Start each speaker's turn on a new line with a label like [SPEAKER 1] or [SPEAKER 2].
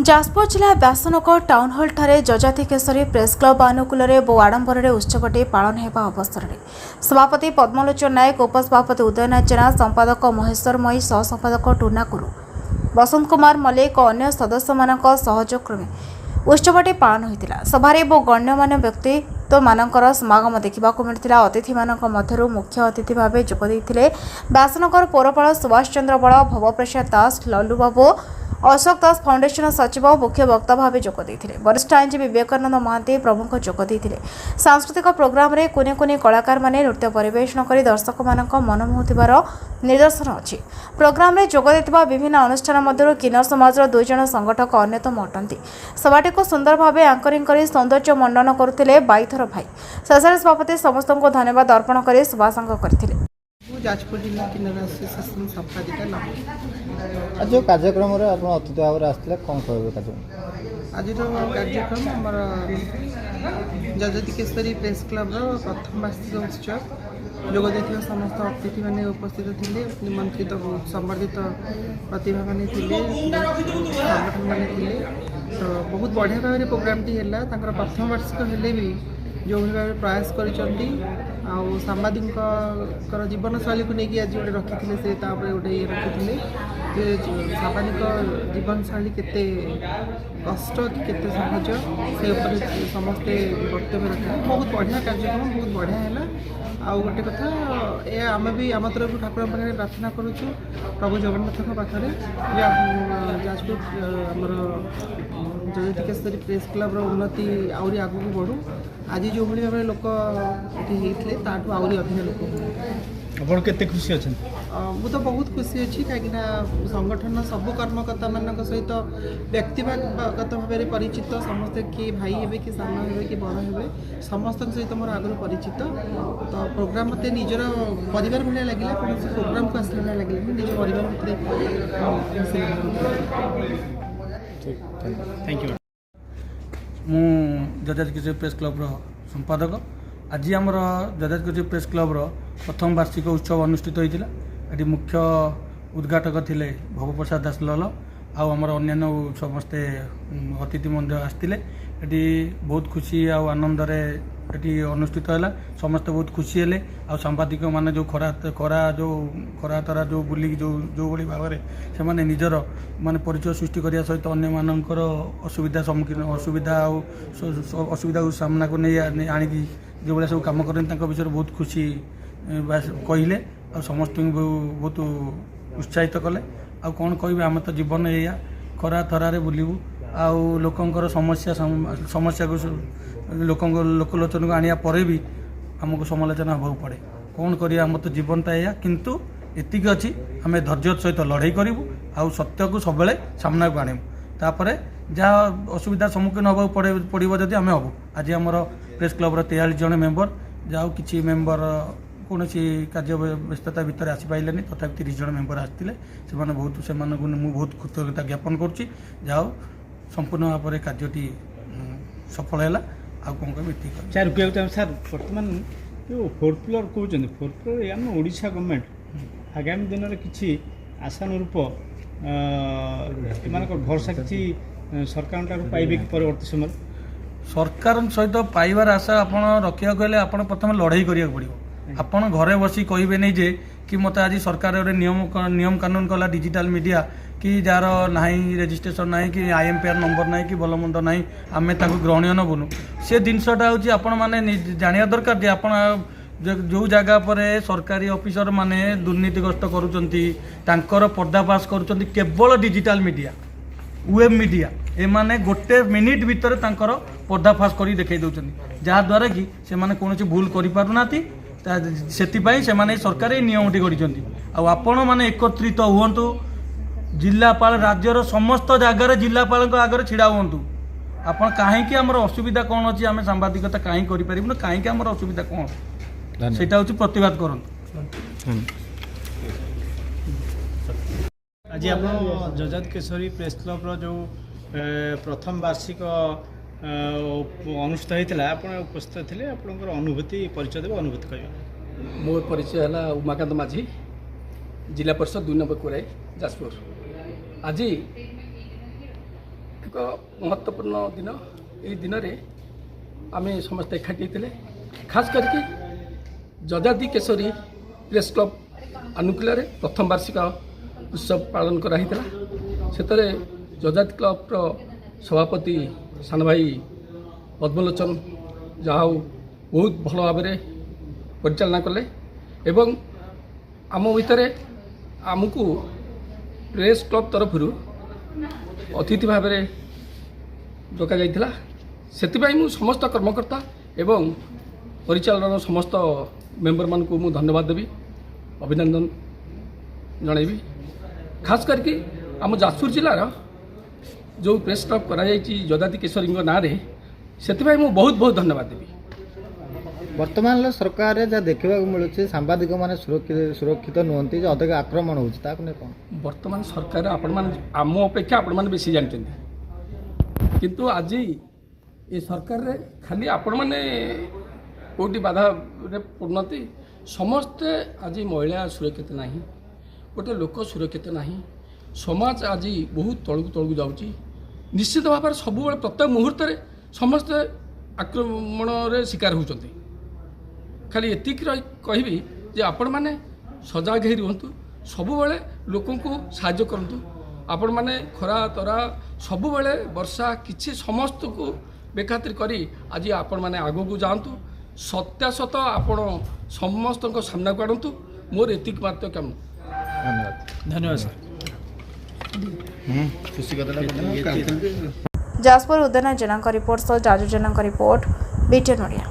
[SPEAKER 1] ଯାଜପୁର ଜିଲ୍ଲା ବ୍ୟାସନଗର ଟାଉନ୍ ହଲ୍ଠାରେ Yayati Keshari press club ଆନୁକୂଲ୍ୟରେ ବହୁ ଆଡମ୍ବରରେ ଉତ୍ସବଟି ପାଳନ ହେବା ଅବସରରେ ସଭାପତି ପଦ୍ମଲୋଚନ ନାୟକ, ଉପସଭାପତି ଉଦୟନାଥ ଜେନା, ସମ୍ପାଦକ ମହେଶ୍ୱର ମୟୀ, ସହସମ୍ପାଦକ ଟୁନା କୁରୁ, ବସନ୍ତ କୁମାର ମଲ୍ଲିକ ଓ ଅନ୍ୟ ସଦସ୍ୟମାନଙ୍କ ସହଯୋଗ କ୍ରମେ ଉତ୍ସବଟି ପାଳନ ହୋଇଥିଲା। ସଭାରେ ବହୁ ଗଣ୍ୟମାନ୍ୟ ବ୍ୟକ୍ତିତ୍ୱମାନଙ୍କର ସମାଗମ ଦେଖିବାକୁ ମିଳିଥିଲା। ଅତିଥିମାନଙ୍କ ମଧ୍ୟରୁ ମୁଖ୍ୟ ଅତିଥି ଭାବେ ଯୋଗ ଦେଇଥିଲେ ବ୍ୟାସନଗର ପୌରପାଳ ସୁଭାଷ ଚନ୍ଦ୍ର ବଳ, ଭବପ୍ରସାଦ ଦାସ, ଲଲୁ ବାବୁ, ଅଶୋକ ଦାସ ଫାଉଣ୍ଡେସନ ସଚିବ ମୁଖ୍ୟ ବକ୍ତା ଭାବେ ଯୋଗ ଦେଇଥିଲେ। ବରିଷ୍ଠ ଆଇନଜୀବୀ ବିବେକାନନ୍ଦ ମହାନ୍ତି ପ୍ରମୁଖ ଯୋଗ ଦେଇଥିଲେ। ସାଂସ୍କୃତିକ ପ୍ରୋଗ୍ରାମରେ କୁନି କୁନି କଳାକାରମାନେ ନୃତ୍ୟ ପରିବେଷଣ କରି ଦର୍ଶକମାନଙ୍କ ମନ ମୋହୁଥିବାର ନିଦର୍ଶନ ଅଛି। ପ୍ରୋଗ୍ରାମରେ ଯୋଗ ଦେଇଥିବା ବିଭିନ୍ନ ଅନୁଷ୍ଠାନ ମଧ୍ୟରୁ କିନ୍ନର ସମାଜର 2 ଜଣ ସଂଗଠକ ଅନ୍ୟତମ ଅଟନ୍ତି। ସଭାଟିକୁ ସୁନ୍ଦର ଭାବେ ଆଙ୍କରିଂ କରି ସୌନ୍ଦର୍ଯ୍ୟ ମଣ୍ଡନ କରୁଥିଲେ ବାଇଥର ଭାଇ। ଶେଷରେ ସଭାପତି ସମସ୍ତଙ୍କୁ ଧନ୍ୟବାଦ ଅର୍ପଣ କରି ଶୁଭାଶଙ୍ଗ କରିଥିଲେ।
[SPEAKER 2] ଯାଜପୁର ଜିଲ୍ଲା କିନ୍ନର ଆସୋସିଏସନ ସମ୍ପାଦିକା
[SPEAKER 3] आज जो कार्यक्रम आप अतिथि भाव आसते कौन कहे कार्यक्रम
[SPEAKER 2] आज कार्यक्रम आमर जजाति केशरी प्रेस क्लब प्रथम वार्षिक उत्सव जोग देथिबा समस्त अतिथि मैंने उपस्थित थे, निमंत्रित संबर्धित प्रतिभा मैंने संगठन मैंने तो बहुत बढ़िया भाव में प्रोग्राम टी है। प्रथम वार्षिक हेले भी जो भाव प्रयास कर सांबादिक जीवन शैली को लेकिन आज गोटे रखी से गोटे ये रखी सांबादिक जीवन शैली केते कष्ट कि सहज से समस्ते वक्तव्य रखा। बहुत बढ़िया कार्यक्रम, बहुत बढ़िया है। आउ गोटे कथा ये आम भी आम तरफ ठाकुर पाखे प्रार्थना करुचु प्रभु जगन्नाथ पाखे जाजपुर आमर जजाति केशरी प्रेस क्लब उन्नति आहरी आगू बढ़ू। आज जो भाई भाव लोक ये ताठू आहरी अधिक लोक
[SPEAKER 3] आप केते खुशी अच्छा
[SPEAKER 2] मु तो बहुत खुशी अच्छी कहीं संगठन सबू कर्मकर्ता मान सहित व्यक्तिगत भाव में परिचित समस्ते किए भाई हे कि सान हे कि बड़ हे समस्त सहित मोर आगु परिचित। तो प्रोग्राम मत निजर परिवार भाया लगे कौन प्रोग्राम को आसला भाया लगे निज परिवार भितर
[SPEAKER 3] थैंक यू।
[SPEAKER 4] मु जजाति केशरी प्रेस क्लब संपादक। आज आमर जजाति केशरी प्रेस क्लब प्रथम वार्षिक उत्सव अनुष्ठित होता। ये मुख्य उद्घाटक थे भवप्रसाद दास लल आमर अन्य समस्ते अतिथि आसते। ये बहुत खुशी आनंद ये अनुष्ठित है। समस्ते बहुत खुशी है। सांबादिक मैंने जो खरा तरा जो बुलिक जो भाई भाव से निजर माने परिचय सृष्टि करने सहित अन्य मानकर असुविधा सम्मुखीन असुविधा को सामना को नहीं आणिकी जो भाई सब कम करें विषय बहुत खुशी कहले समस्त बहुत उत्साहित कले। आ कौन कह आम तो जीवन या खरा थरारे बुलू आोकर समस्या को लोकलोचन को आने पर भी आमको समालोचना हाँ पड़े। कौन कर आम तो जीवनटा या किंतु एतिक अच्छी आम धैर्य सहित लड़ाई करूँ आ सत्य को सब सामना को आणु तापर जहाँ असुविधा सम्मुखीन हाँ पड़ो जदि आम हबू। आज आमर प्रेस क्लब 43 जन मेम्बर जहाँ किसी मेम्बर कौन कार्य व्यस्तता भितर आसीपारे तथापि 30 जन मेम्बर आसते से बहुत से बहुत कृतज्ञता ज्ञापन करुँच जहाँ संपूर्ण भाव में कार्यटी सफल है। आ कौन कह
[SPEAKER 3] सर रुक सर बर्तमान जो 4th फ्लोर कहते 4th फ्लोर आम ओडिशा गवर्नमेंट आगामी दिन में किसी आशानुरूप भरोसा किसी सरकार पाइबे कि परवर्ती समय
[SPEAKER 4] सरकार सहित पाइबार आशा आप रखा गले आप प्रथम लड़ाई करा पड़ो। आपड़ घरे बसी कहे नहीं जे कि मत आज सरकार नियम कानून कला डिजिटल मीडिया कि जार ना रेजिस्ट्रेशन ना कि IMPR नंबर ना कि भलमंद ना आम ग्रहणीय नबुनु से जिनसटा हूँ आपण मैंने जाना दरकार जे आप जो जगह पर सरकारी ऑफिसर माने दुर्नीतिग्रस्त कर पर्दाफाश कर केवल डिजिटल मीडिया वेब मीडिया एमाने गोटे मिनिट भितर पर्दाफाश कर देखा दौरान जहाँद्वारा कि से कौन भूल करना से सरकार ये नियमटी आपण मैंने एकत्रित हुंतु जिलापाल राज्यर समस्त जगार जिलापाल आगे छिड़ा हुंतु आप कहीं आमर असुविधा कौन अच्छी आम सांबादिकता कहीं करें कहीं आमर असुविधा कौन से प्रतिवाद करूँ।
[SPEAKER 3] आज आप जजाति केशरी प्रेस क्लब जो प्रथम वार्षिक अनुष्ठित होता आप उपस्थित थे आपंकर अनुभूति परिचय देव अनुभूति कह
[SPEAKER 5] मोर परिचय है उमाकांत माझी जिला परिषद 2 नंबर कोराई जाजपुर। आज ଏକ ମହତ୍ତ୍ୱପୂର୍ଣ୍ଣ ଦିନ। ଏହି ଦିନରେ ଆମେ ସମସ୍ତେ ଏକାଠି ହେଇଥିଲେ। ଖାସ୍ କରିକି ଯଯାତି କେଶରୀ ପ୍ରେସ୍ କ୍ଲବ୍ ଆନୁକୂଲ୍ୟରେ ପ୍ରଥମ ବାର୍ଷିକ ଉତ୍ସବ ପାଳନ କରାହେଇଥିଲା। ସେଥିରେ ଯଯାତି କ୍ଲବ୍ର ସଭାପତି ସାନ ଭାଇ ପଦ୍ମଲୋଚନ ଯାହା ହଉ ବହୁତ ଭଲ ଭାବରେ ପରିଚାଳନା କଲେ ଏବଂ ଆମ ଭିତରେ ଆମକୁ ପ୍ରେସ୍ କ୍ଲବ୍ ତରଫରୁ ଅତିଥି ଭାବରେ ଡକାଯାଇଥିଲା। ସେଥିପାଇଁ ମୁଁ ସମସ୍ତ କର୍ମକର୍ତ୍ତା ଏବଂ ପରିଚାଳନାର ସମସ୍ତ ମେମ୍ବରମାନଙ୍କୁ ମୁଁ ଧନ୍ୟବାଦ ଦେବି, ଅଭିନନ୍ଦନ ଜଣାଇବି। ଖାସ୍ କରିକି ଆମ ଯାଜପୁର ଜିଲ୍ଲାର ଯେଉଁ ପ୍ରେସ୍ କ୍ଲବ୍ କରାଯାଇଛି ଯଯାତି କେଶରୀଙ୍କ ନାଁରେ, ସେଥିପାଇଁ ମୁଁ ବହୁତ ବହୁତ ଧନ୍ୟବାଦ ଦେବି।
[SPEAKER 6] ବର୍ତ୍ତମାନର ସରକାରରେ ଯାହା ଦେଖିବାକୁ ମିଳୁଛି ସାମ୍ବାଦିକମାନେ ସୁରକ୍ଷିତ ନୁହନ୍ତି, ଯେ ଅଧିକ ଆକ୍ରମଣ ହେଉଛି, ତାକୁ ନେଇ କ'ଣ?
[SPEAKER 5] ବର୍ତ୍ତମାନ ସରକାର ଆପଣମାନେ ଆମ ଅପେକ୍ଷା ଆପଣମାନେ ବେଶୀ ଜାଣିଛନ୍ତି, କିନ୍ତୁ ଆଜି ଏ ସରକାରରେ ଖାଲି ଆପଣମାନେ କେଉଁଠି ବାଧାରେ ପଡ଼ୁନାହାନ୍ତି। ସମସ୍ତେ ଆଜି ମହିଳା ସୁରକ୍ଷିତ ନାହିଁ, ଗୋଟେ ଲୋକ ସୁରକ୍ଷିତ ନାହିଁ, ସମାଜ ଆଜି ବହୁତ ତଳକୁ ତଳକୁ ଯାଉଛି। ନିଶ୍ଚିତ ଭାବରେ ସବୁବେଳେ ପ୍ରତ୍ୟେକ ମୁହୂର୍ତ୍ତରେ ସମସ୍ତେ ଆକ୍ରମଣରେ ଶିକାର ହେଉଛନ୍ତି। ଖାଲି ଏତିକି କହିବି ଯେ ଆପଣମାନେ ସଜାଗ ହେଇ ରୁହନ୍ତୁ, ସବୁବେଳେ ଲୋକଙ୍କୁ ସାହାଯ୍ୟ କରନ୍ତୁ। ଆପଣମାନେ ଖରା ତରା ସବୁବେଳେ ବର୍ଷା କିଛି ସମସ୍ତଙ୍କୁ ବେଖାତିର କରି ଆଜି ଆପଣମାନେ ଆଗକୁ ଯାଆନ୍ତୁ, ସତ୍ୟାସତ ଆପଣ ସମସ୍ତଙ୍କ ସାମ୍ନାକୁ ଆଣନ୍ତୁ। ମୋର ଏତିକି ମାତ୍ର କାମ।
[SPEAKER 6] ଧନ୍ୟବାଦ ସାର୍। ଖୁସି କଥାଟା
[SPEAKER 1] ଯାଜପୁର ଉଦୟନ ଜେନାଙ୍କ ରିପୋର୍ଟ ସହ ଜାଜୁ ଜେନାଙ୍କ ରିପୋର୍ଟ, BTN ଓଡ଼ିଆ।